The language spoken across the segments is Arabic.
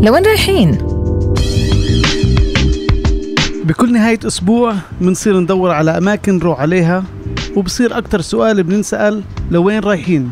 لوين رايحين؟ بكل نهاية أسبوع بنصير ندور على أماكن نروح عليها، وبصير أكتر سؤال بنسأل لوين رايحين؟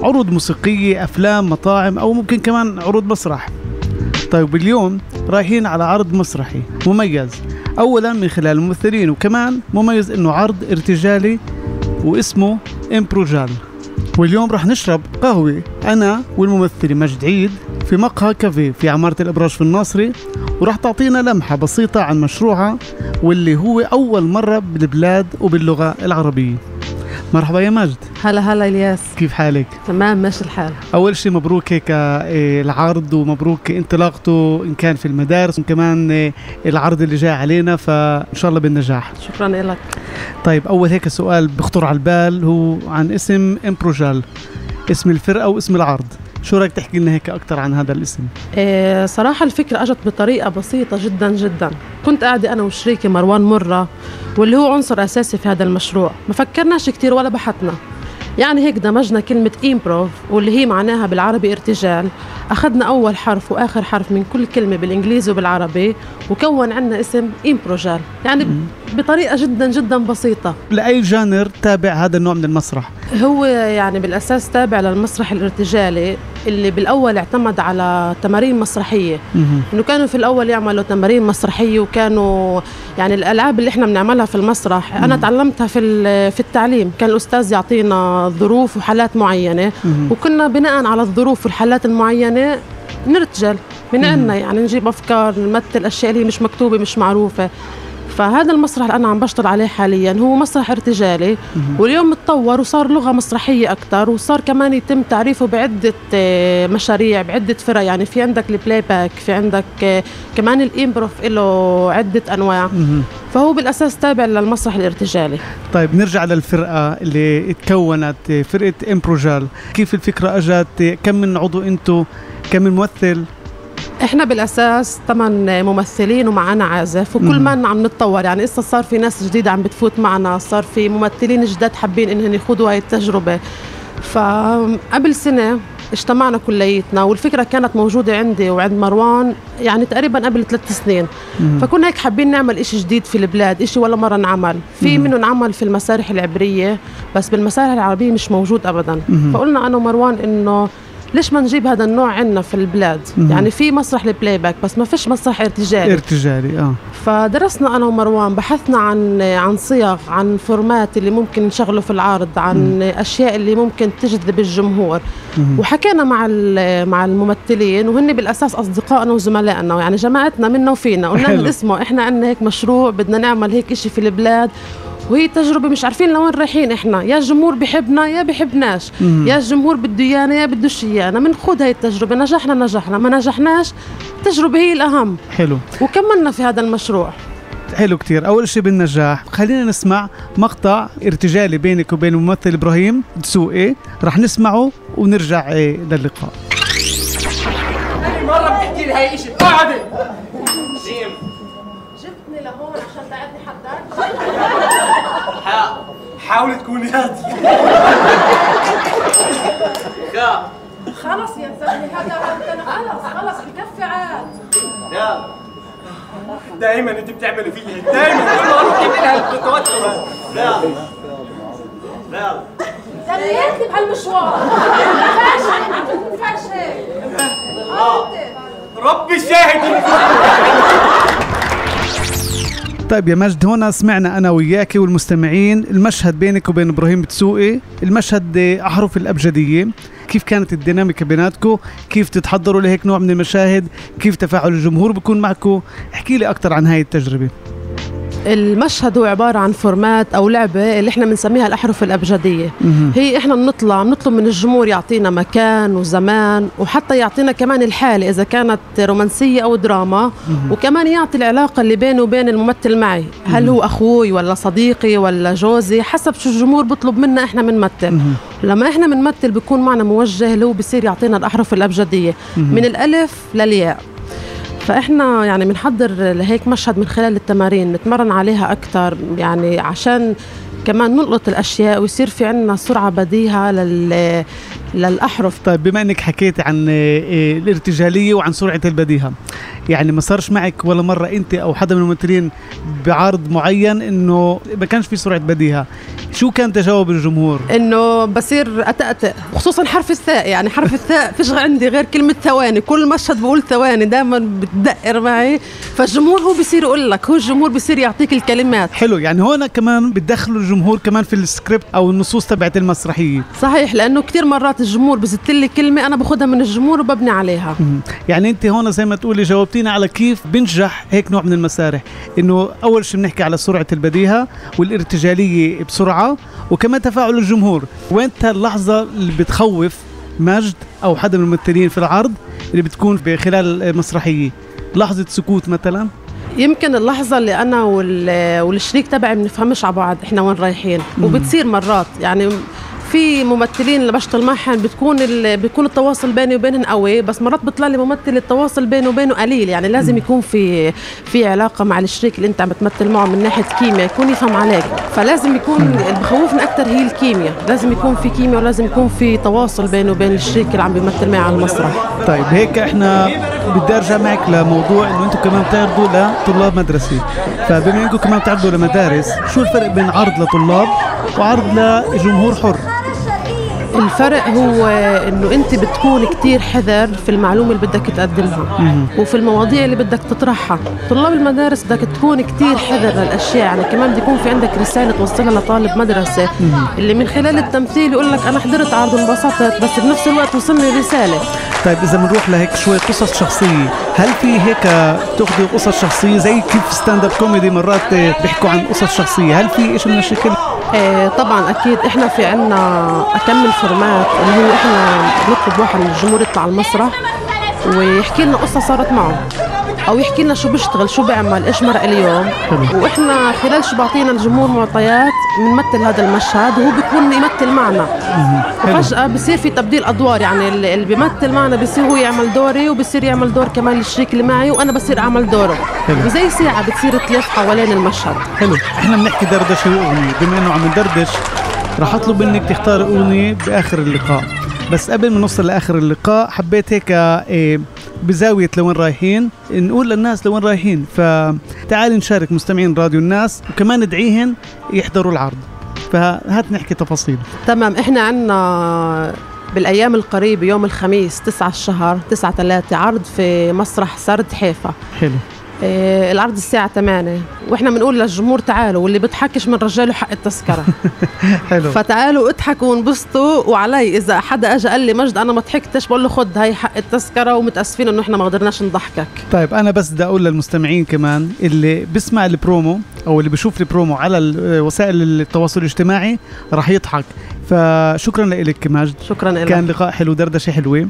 عروض موسيقية، أفلام، مطاعم، أو ممكن كمان عروض مسرح. طيب اليوم رايحين على عرض مسرحي مميز، أولا من خلال الممثلين، وكمان مميز إنه عرض ارتجالي واسمه إمبروجال. واليوم راح نشرب قهوة أنا والممثل مجد عيد في مقهى كافيه في عمارة الإبراج في الناصري، وراح تعطينا لمحة بسيطة عن مشروعها واللي هو أول مرة بالبلاد وباللغة العربية. مرحبا يا مجد. هلا الياس، كيف حالك؟ تمام ماشي الحال. أول شيء مبروك هيك العرض، ومبروك انطلاقته إن كان في المدارس، وكمان العرض اللي جاي علينا، فإن شاء الله بالنجاح. شكرا لك. طيب أول هيك سؤال بخطر على البال هو عن اسم إمبروجال، اسم الفرقة واسم العرض. شو رأيك تحكي لنا هيك أكتر عن هذا الاسم؟ صراحة الفكرة أجت بطريقة بسيطة جدا جدا. كنت قاعدة أنا وشريكي مروان مرة، واللي هو عنصر أساسي في هذا المشروع. ما فكرناش كتير ولا بحثنا، يعني هيك دمجنا كلمة إمبروف واللي هي معناها بالعربي ارتجال، أخذنا أول حرف وآخر حرف من كل كلمة بالإنجليزي وبالعربي، وكون عنا اسم إمبروجال، يعني بطريقة جدا جدا بسيطة. لأي جانر تابع هذا النوع من المسرح؟ هو يعني بالأساس تابع للمسرح الارتجالي اللي بالأول اعتمد على تمارين مسرحية. إنه كانوا في الأول يعملوا تمارين مسرحية، وكانوا يعني الألعاب اللي إحنا بنعملها في المسرح أنا تعلمتها في التعليم. كان الأستاذ يعطينا ظروف وحالات معينة، وكنا بناء على الظروف والحالات المعينة نرتجل من عنا، يعني نجيب أفكار، نمثل أشياء اللي مش مكتوبة مش معروفة. فهذا المسرح اللي أنا عم بشتغل عليه حاليا هو مسرح ارتجالي، واليوم تطور وصار لغة مسرحية أكتر، وصار كمان يتم تعريفه بعدة مشاريع بعدة فرق. يعني في عندك البلاي باك، في عندك كمان الإمبروف له عدة أنواع. فهو بالأساس تابع للمسرح الارتجالي. طيب نرجع للفرقة اللي اتكونت، فرقة إمبروجال. كيف الفكرة أجت؟ كم من عضو أنتو؟ كم من ممثل؟ احنا بالاساس 8 ممثلين ومعنا عازف، وكل ما عم نتطور. يعني لسه صار في ناس جديده عم بتفوت معنا، صار في ممثلين جداد حابين انهم يخوضوا هاي التجربه. فقبل سنه اجتمعنا كليتنا، والفكره كانت موجوده عندي وعند مروان يعني تقريبا قبل 3 سنين. فكنا هيك حابين نعمل إشي جديد في البلاد، إشي ولا مره نعمل في منه، نعمل في المسارح العبريه، بس بالمسارح العربيه مش موجود ابدا. فقلنا انا ومروان انه ليش ما نجيب هذا النوع عندنا في البلاد؟ يعني في مسرح البلاي باك بس ما فيش مسرح ارتجالي. فدرسنا انا ومروان، بحثنا عن صيغ، عن فورمات اللي ممكن نشغله في العرض، عن اشياء اللي ممكن تجذب الجمهور. وحكينا مع الممثلين، وهن بالاساس اصدقائنا وزملائنا، يعني جماعتنا منا وفينا. قلنا لهم اسمعوا، احنا عندنا هيك مشروع بدنا نعمل هيك اشي في البلاد، وهي تجربة مش عارفين لوين رايحين. احنا يا الجمهور بحبنا يا بحبناش، يا الجمهور بده ايانا يا بدوش ايانا. بنخوض هاي التجربة، نجحنا ما نجحناش، التجربة هي الأهم. حلو. وكملنا في هذا المشروع. حلو كتير. أول شيء بالنجاح خلينا نسمع مقطع ارتجالي بينك وبين الممثل إبراهيم دسوقي، رح نسمعه ونرجع للقاء. هاي مرة بتحكي لي هاي إشي قاعدة جبتني لهون عشان تعبني حدك. حاول تكوني هادي. خلص يا زلمة، هذا خلص بكفي عاد. دائما انت بتعملي فيها، دائما كل مرة بتعملها التوتر. لا دليتني بهالمشوار. ما ينفعش هيك. ربي الشاهد. طيب يا مجد، هنا سمعنا أنا وياك والمستمعين المشهد بينك وبين إبراهيم دسوقي، المشهد أحرف الأبجدية. كيف كانت الديناميكا بيناتكم؟ كيف تتحضروا لهيك نوع من المشاهد؟ كيف تفاعل الجمهور بيكون معكم؟ احكي لي أكتر عن هاي التجربة. المشهد هو عبارة عن فورمات أو لعبة اللي احنا بنسميها الأحرف الأبجدية. هي احنا بنطلب من الجمهور يعطينا مكان وزمان، وحتى يعطينا كمان الحالة إذا كانت رومانسية أو دراما، وكمان يعطي العلاقة اللي بينه وبين الممثل معي، هل هو أخوي ولا صديقي ولا جوزي، حسب شو الجمهور بطلب منا احنا بنمثل. لما احنا بنمثل بيكون معنا موجه اللي هو بصير يعطينا الأحرف الأبجدية من الألف للياء. فإحنا يعني بنحضر لهيك مشهد من خلال التمارين، نتمرن عليها أكتر، يعني عشان كمان نلقط الأشياء ويصير في عنا سرعة بديهة للأحرف. طيب بما أنك حكيت عن الارتجالية وعن سرعة البديهة، يعني ما صارش معك ولا مرة أنت أو حدا من الممثلين بعرض معين إنه ما كانش في سرعة بديهة؟ شو كان تجاوب الجمهور؟ إنه بصير أتأتأ، خصوصا حرف الثاء. يعني حرف الثاء فيش عندي غير كلمة ثواني، كل مشهد بقول ثواني دائما بتدقر معي. فالجمهور هو بيصير يقول لك، هو الجمهور بيصير يعطيك الكلمات. حلو، يعني هون كمان بتدخلوا الجمهور كمان في السكريبت أو النصوص تبعت المسرحية. صحيح، لأنه كتير مرات الجمهور بزت لي كلمة أنا باخدها من الجمهور وببني عليها. يعني أنت هون زي ما تقولي جاوبتينا على كيف بنجح هيك نوع من المسارح، إنه أول شيء بنحكي على سرعة البديهة والارتجالية بسرعة وكمان تفاعل الجمهور. وانت اللحظة اللي بتخوف مجد أو حدا من الممثلين في العرض اللي بتكون خلال المسرحية؟ لحظة سكوت مثلا؟ يمكن اللحظة اللي أنا والشريك تبعي بنفهمش على بعض إحنا وين رايحين. وبتصير مرات يعني في ممثلين اللي بشتغل معهم بيكون التواصل بيني وبينهم قوي، بس مرات بيطلع لي ممثل التواصل بينه وبينه قليل. يعني لازم يكون في علاقة مع الشريك اللي أنت عم تمثل معه من ناحية كيمياء، يكون يفهم عليك. فلازم يكون اللي بخوفني أكتر هي الكيمياء، لازم يكون في كيمياء ولازم يكون في تواصل بينه وبين الشريك اللي عم بيمثل معي على المسرح. طيب هيك احنا بدي ارجع معك لموضوع انه انتم كمان بتعرضوا لطلاب مدرسة، فبما انكم كمان بتعرضوا لمدارس، شو الفرق بين عرض لطلاب وعرض لجمهور حر؟ الفرق هو انه انت بتكون كتير حذر في المعلومة اللي بدك تقدمها وفي المواضيع اللي بدك تطرحها. طلاب المدارس بدك تكون كتير حذر للاشياء، يعني كمان بده يكون في عندك رسالة توصلها لطالب مدرسة اللي من خلال التمثيل يقول لك انا حضرت عرض وانبسطت، بس بنفس الوقت وصلني رسالة. طيب اذا بنروح لهيك شوي قصص شخصية، هل في هيك تاخذوا قصص شخصية زي كيف ستاند اب كوميدي مرات بيحكوا عن قصص شخصية؟ هل في شيء من الشكل؟ طبعا اكيد احنا في عنا اكمل فورمات اللي هو احنا بنطلب واحد من الجمهور يطلع على المسرح ويحكي لنا قصة صارت معه او يحكي لنا شو بيشتغل شو بيعمل ايش مرق اليوم، واحنا خلال شو بعطينا الجمهور معطيات بنمثل هذا المشهد وهو بيكون يمثل معنا. وفجأة بصير في تبديل ادوار، يعني اللي بيمثل معنا بصير هو يعمل دوري وبصير يعمل دور كمان الشريك اللي معي وانا بصير اعمل دوره، وزي ساعة بتصير تلف حوالين المشهد. حلو، احنا بنحكي دردشه واغنية، بما انه عم ندردش راح اطلب منك تختار اغنية باخر اللقاء، بس قبل ما نوصل لاخر اللقاء حبيت هيك بزاوية لوين رايحين نقول للناس لوين رايحين، فتعالي نشارك مستمعين راديو الناس وكمان ندعيهن يحضروا العرض، فهات نحكي تفاصيل. تمام، احنا عنا بالايام القريبة يوم الخميس 9 الشهر 9/3 عرض في مسرح سرد حيفا. حلو. العرض الساعة 8 واحنا بنقول للجمهور تعالوا واللي بتحكش من رجاله حق التذكرة. حلو. فتعالوا اضحكوا وانبسطوا، وعلي اذا حدا اجى قال لي مجد انا ما ضحكتش بقول له خد هاي حق التذكرة ومتاسفين انه احنا ما قدرناش نضحكك. طيب انا بس بدي اقول للمستمعين كمان اللي بسمع البرومو او اللي بشوف البرومو على وسائل التواصل الاجتماعي راح يضحك، فشكرا لك ماجد. شكرا لك، كان لقاء حلو، دردشة حلوة.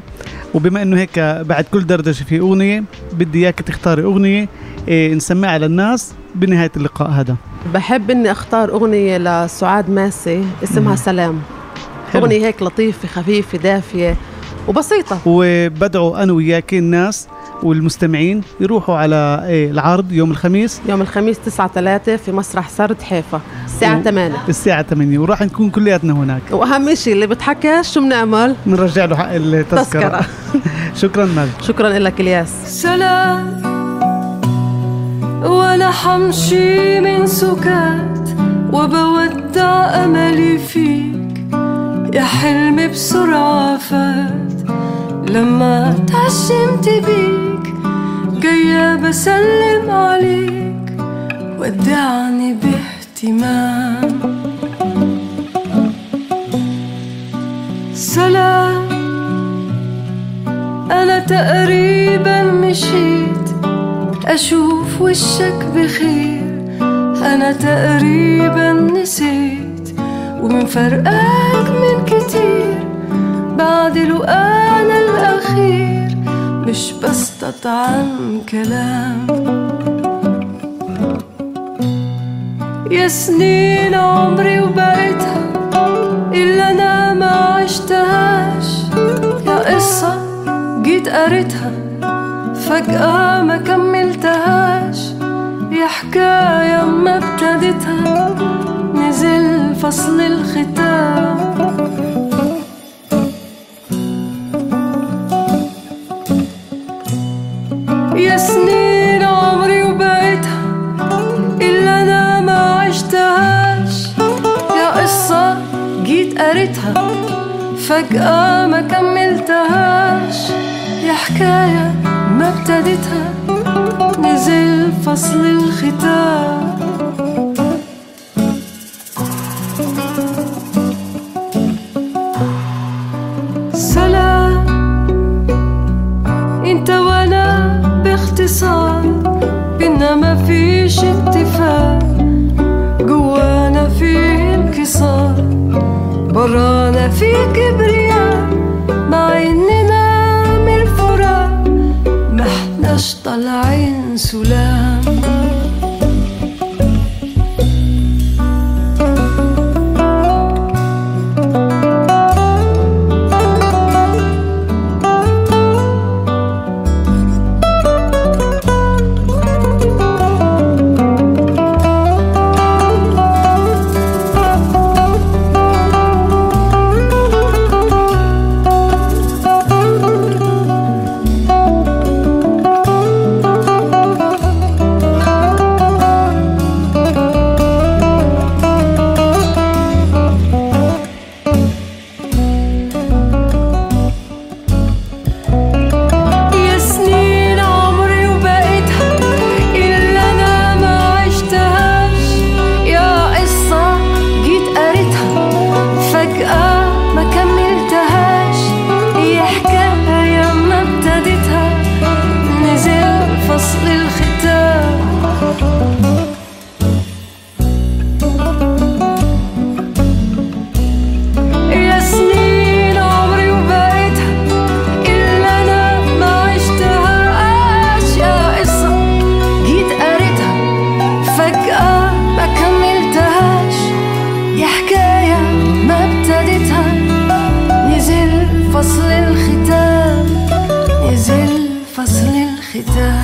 وبما انه هيك بعد كل دردشة في اغنية بدي اياك تختاري اغنية نسمعها للناس بنهاية اللقاء هذا. بحب اني اختار اغنية لسعاد ماسي اسمها سلام. حلو. اغنية هيك لطيفة خفيفة دافية وبسيطة، وبدعو انا وياك الناس والمستمعين يروحوا على العرض يوم الخميس 9/3 في مسرح سرد حيفا الساعة 8. الساعة 8 وراح نكون كلياتنا هناك. واهم شيء اللي بتحكى شو بنعمل؟ بنرجع له حق التذكرة. شكرا مال. شكرا لك الياس. سلام وانا حمشي من سكات وبودع املي فيك، يا حلمي بسرعة فات لما تعشمت بيك، جاية بسلم عليك ودعني باهتمام. سلام أنا تقريبا مشيت أشوف وشك بخير، أنا تقريبا نسيت ومن فرقك من كتير، بعد لقانا الأخير مش بستطعم كلام. يا سنين عمري وبقيتها إلا أنا ما عشتهاش، يا قصة جيت قريتها فجأة ما كملتهاش، يا حكاية ما ابتديتها نزل فصل الختام. يا سنين عمري وبقيتها إلا أنا ما عشتهاش، يا قصة جيت قريتها فجأة ما كملتهاش، يا حكاية ما ابتديتها نزل فصل الختام. سلام انت وانا باختصار، بينا ما فيش اتفاق، جوانا فيه انكسار، برانا فيه كبرياء، مع اننا من الفراق ما احناش طالعين سلام. فصل الختام.